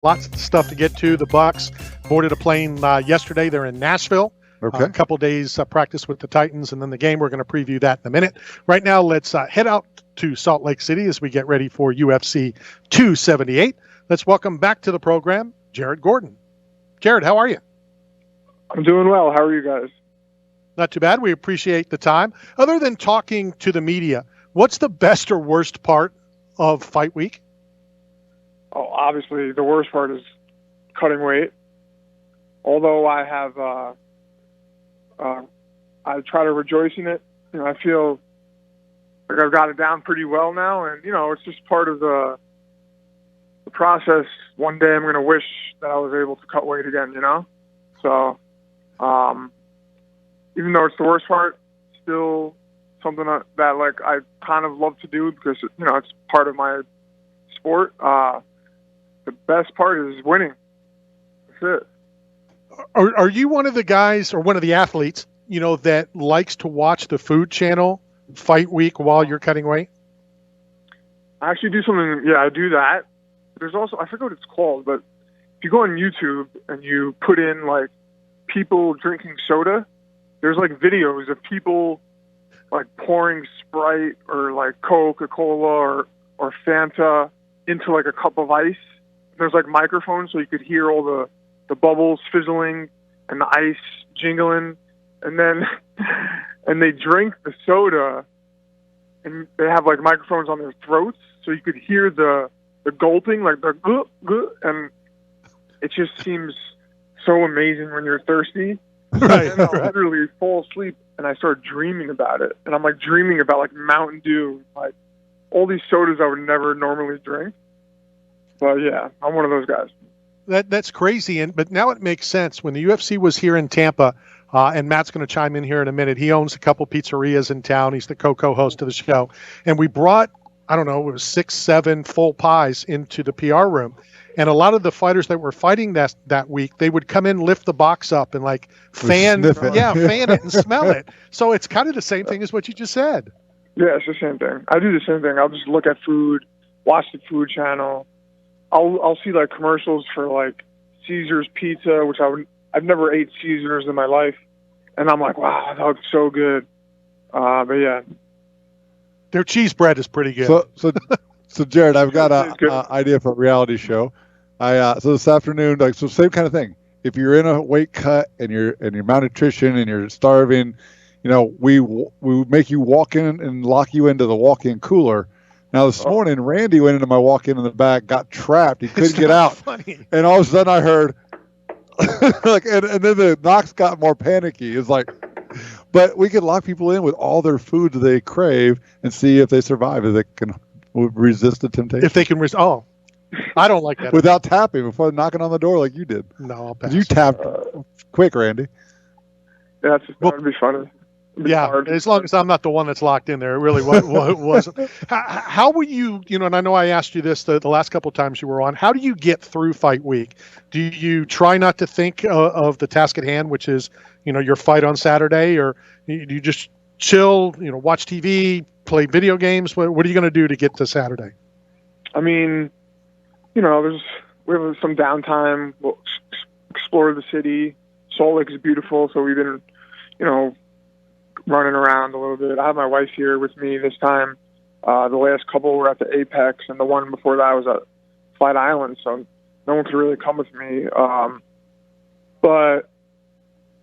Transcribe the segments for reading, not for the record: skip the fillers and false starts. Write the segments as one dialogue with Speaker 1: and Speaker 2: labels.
Speaker 1: Lots of stuff to get to. The Bucks boarded a plane yesterday. They're in Nashville.
Speaker 2: Okay.
Speaker 1: A couple days practice with the Titans, and then the game. We're going to preview that in a minute. Right now, let's head out to Salt Lake City as we get ready for UFC 278. Let's welcome back to the program, Jared Gordon. Jared, how are you?
Speaker 3: I'm doing well. How are you guys?
Speaker 1: Not too bad. We appreciate the time. Other than talking to the media, what's the best or worst part of fight week?
Speaker 3: Oh, obviously, the worst part is cutting weight. Although I have, I try to rejoice in it. You know, I feel like I've got it down pretty well now, and it's just part of the process. One day I'm going to wish that I was able to cut weight again. So even though it's the worst part, still something that like I kind of love to do because it's part of my sport. The best part is winning. That's it.
Speaker 1: Are you one of the guys or one of the athletes, that likes to watch the Food Channel fight week while you're cutting weight?
Speaker 3: I actually do something. Yeah, I do that. There's also, I forget what it's called, but if you go on YouTube and you put in like people drinking soda, there's like videos of people like pouring Sprite or like Coca-Cola or Fanta into like a cup of ice. There's like microphones so you could hear all the bubbles fizzling and the ice jingling, and then and they drink the soda and they have like microphones on their throats so you could hear the gulping, like the guh, and it just seems so amazing when you're thirsty.
Speaker 1: Right.
Speaker 3: And I'll literally fall asleep and I start dreaming about it, and I'm like dreaming about like Mountain Dew, like all these sodas I would never normally drink. But yeah, I'm one of those guys.
Speaker 1: That's crazy, but now it makes sense. When the UFC was here in Tampa, and Matt's going to chime in here in a minute. He owns a couple pizzerias in town. He's the co-host of the show, and we brought, I don't know, it was 6, 7 full pies into the PR room, and a lot of the fighters that were fighting that week, they would come in, lift the box up, and like fan it and smell it. So it's kind of the same thing as what you just said.
Speaker 3: Yeah, it's the same thing. I do the same thing. I'll just look at food, watch the Food Channel. I'll see like commercials for like Caesar's Pizza, which I've never ate Caesar's in my life, and I'm like, wow, that looks so good. But yeah,
Speaker 1: their cheese bread is pretty good.
Speaker 2: So Jared, I've got an idea for a reality show. So this afternoon, same kind of thing. If you're in a weight cut and you're malnutrition and you're starving, we make you walk in and lock you into the walk-in cooler. Now, this morning, Randy went into my walk-in in the back, got trapped. He couldn't get out.
Speaker 1: Funny.
Speaker 2: And all of a sudden I heard, and then the knocks got more panicky. It's like, but we could lock people in with all their food that they crave and see if they survive, if they can resist the temptation.
Speaker 1: If they can I don't like that.
Speaker 2: Without tapping, before knocking on the door like you did.
Speaker 1: No, I'll pass.
Speaker 2: You tapped quick, Randy.
Speaker 3: Yeah, that would be funny.
Speaker 1: Yeah, as long as I'm not the one that's locked in there. It really wasn't. How were you, and I know I asked you this the last couple of times you were on, how do you get through fight week? Do you try not to think of the task at hand, which is, your fight on Saturday, or do you just chill, watch TV, play video games? What are you going to do to get to Saturday?
Speaker 3: I mean, we have some downtime. We'll explore the city. Salt Lake is beautiful, so we've been, running around a little bit. I have my wife here with me this time. The last couple were at the Apex, and the one before that was at Fight Island, so no one could really come with me. But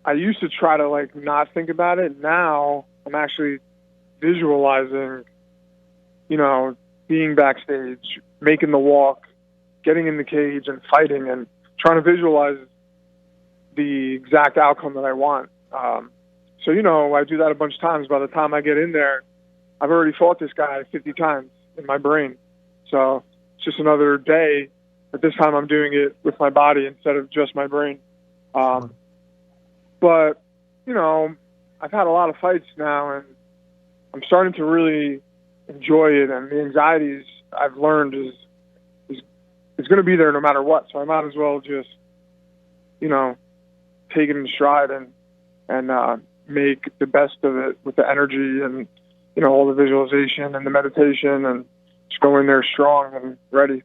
Speaker 3: I used to try to not think about it. Now I'm actually visualizing, being backstage, making the walk, getting in the cage and fighting, and trying to visualize the exact outcome that I want. So, I do that a bunch of times. By the time I get in there, I've already fought this guy 50 times in my brain. So it's just another day, but this time I'm doing it with my body instead of just my brain. But, I've had a lot of fights now, and I'm starting to really enjoy it. And the anxieties I've learned is going to be there no matter what. So I might as well just, take it in stride and make the best of it with the energy and, all the visualization and the meditation, and just go in there strong and ready.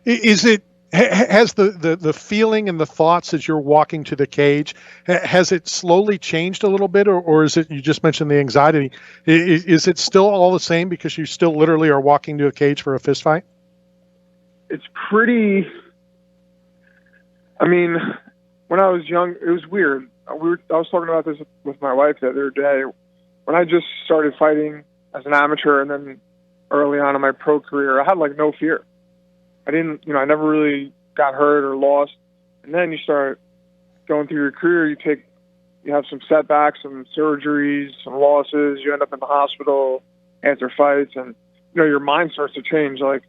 Speaker 1: Is it Has the feeling and the thoughts as you're walking to the cage, has it slowly changed a little bit, or is it, you just mentioned the anxiety, is it still all the same because you still literally are walking to a cage for a fist fight?
Speaker 3: It's pretty. I mean, when I was young, it was weird. I was talking about this with my wife the other day. When I just started fighting as an amateur and then early on in my pro career, I had like no fear. I didn't, I never really got hurt or lost. And then you start going through your career, you have some setbacks, some surgeries, some losses. You end up in the hospital after fights, and your mind starts to change. Like,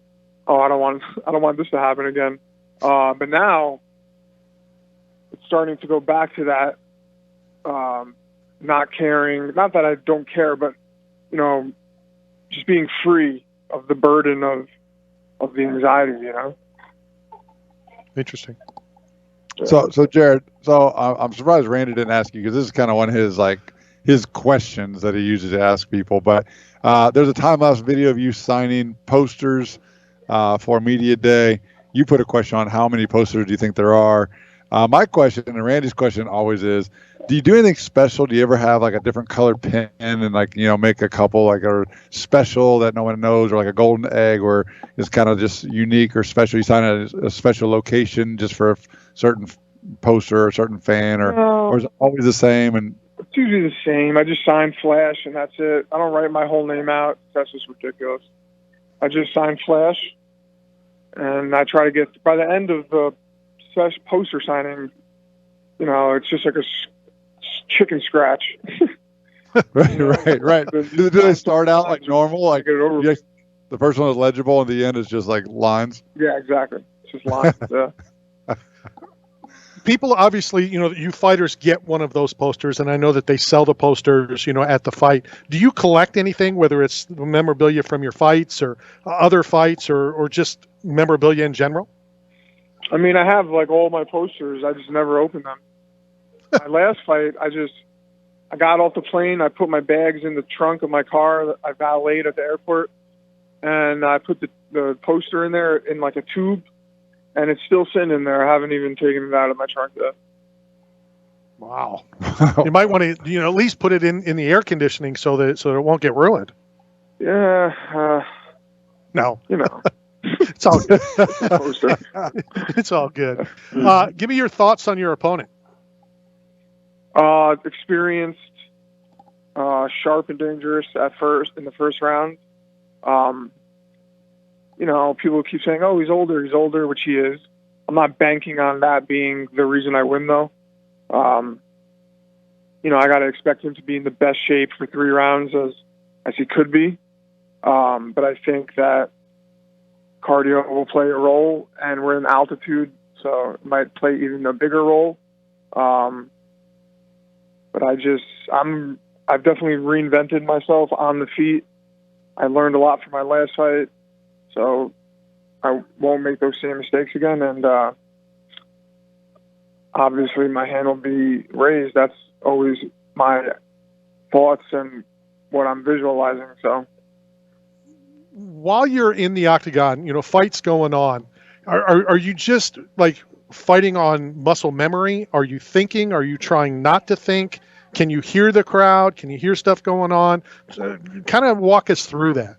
Speaker 3: oh, I don't want this to happen again. But now it's starting to go back to that, not caring. Not that I don't care, but just being free of the burden of the anxiety,
Speaker 1: Interesting.
Speaker 2: So Jared, I'm surprised Randy didn't ask you, because this is kind of one of his questions that he uses to ask people. But there's a time-lapse video of you signing posters for Media Day. You put a question on how many posters do you think there are. My question, and Randy's question always is, do you do anything special? Do you ever have like a different colored pen and make a couple like a special that no one knows, or like a golden egg, or is kind of just unique or special? You sign at a special location just for a certain poster or a certain fan, or is it always the same? And
Speaker 3: it's usually the same. I just sign flash and that's it. I don't write my whole name out. That's just ridiculous. I just sign flash, and I try to get, by the end of the poster signing, it's just like a chicken scratch.
Speaker 2: right. Do they start out like normal? Like the first one is legible, and the end is just like lines?
Speaker 3: Yeah, exactly. It's just lines.
Speaker 1: People obviously, you fighters get one of those posters, and I know that they sell the posters, at the fight. Do you collect anything, whether it's memorabilia from your fights or other fights, or just memorabilia in general?
Speaker 3: I mean, I have like all my posters. I just never open them. My last fight, I got off the plane. I put my bags in the trunk of my car. I valeted at the airport, and I put the poster in there in like a tube, and it's still sitting in there. I haven't even taken it out of my trunk yet.
Speaker 1: Wow. You might want to, at least put it in the air conditioning so that it won't get ruined.
Speaker 3: Yeah.
Speaker 1: No. It's all good. It's all good. Give me your thoughts on your opponent.
Speaker 3: Experienced, sharp and dangerous in the first round. People keep saying, "Oh, he's older," which he is. I'm not banking on that being the reason I win, though. I got to expect him to be in the best shape for 3 rounds as he could be. But I think that cardio will play a role, and we're in altitude, so it might play even a bigger role. But I've definitely reinvented myself on the feet. I learned a lot from my last fight, so I won't make those same mistakes again. And obviously my hand will be raised. That's always my thoughts and what I'm visualizing. So
Speaker 1: while you're in the octagon, fights going on, are you just like fighting on muscle memory? Are you thinking? Are you trying not to think? Can you hear the crowd? Can you hear stuff going on? Kind of walk us through that.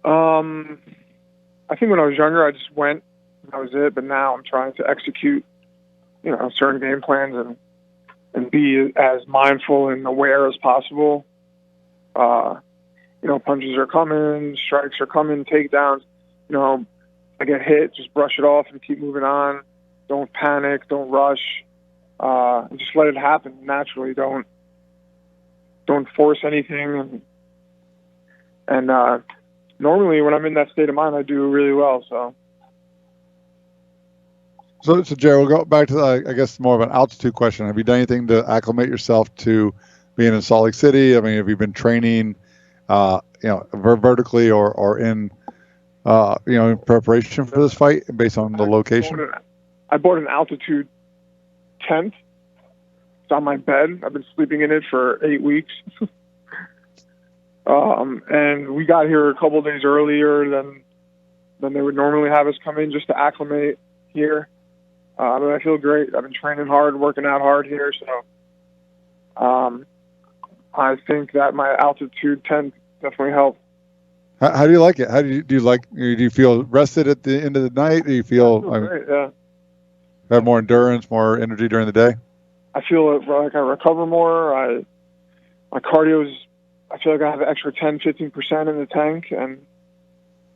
Speaker 3: I think when I was younger, I just went, that was it. But now I'm trying to execute, certain game plans and be as mindful and aware as possible. Punches are coming, strikes are coming, takedowns. I get hit, just brush it off and keep moving on. Don't panic, don't rush. Just let it happen naturally. Don't force anything. And normally when I'm in that state of mind, I do really well.
Speaker 2: So Jared, we'll go back to I guess more of an altitude question. Have you done anything to acclimate yourself to being in Salt Lake City? I mean, have you been training, vertically or in, in preparation for this fight based on the location?
Speaker 3: I bought an altitude tent. It's on my bed. I've been sleeping in it for 8 weeks. And we got here a couple of days earlier than than they would normally have us come in just to acclimate here. But I feel great. I've been training hard, working out hard here, so I think that my altitude tent definitely helped.
Speaker 2: How do you like it? How do you feel rested at the end of the night? Do you feel
Speaker 3: great, yeah.
Speaker 2: Have more endurance, more energy during the day?
Speaker 3: I feel like I recover more. My cardio's, I feel like I have an extra 10-15% in the tank, and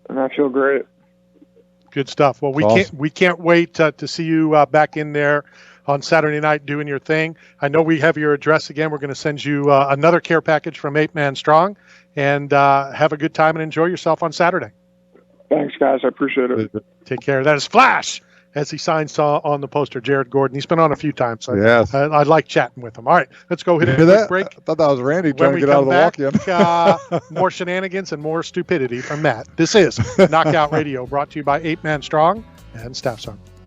Speaker 3: I feel great.
Speaker 1: Good stuff. Well, we can't wait to see you back in there on Saturday night doing your thing. I know we have your address again. We're going to send you another care package from 8 Man Strong, and have a good time and enjoy yourself on Saturday.
Speaker 3: Thanks, guys. I appreciate it.
Speaker 1: Take care. That is Flash, as he signs on the poster, Jared Gordon. He's been on a few times. So
Speaker 2: yes.
Speaker 1: I like chatting with him. All right, let's go hit a quick break.
Speaker 2: I thought that was Randy trying to get out of the
Speaker 1: walk-in. More shenanigans and more stupidity from Matt. This is Knockout Radio, brought to you by 8 Man Strong and Staff Sergeant.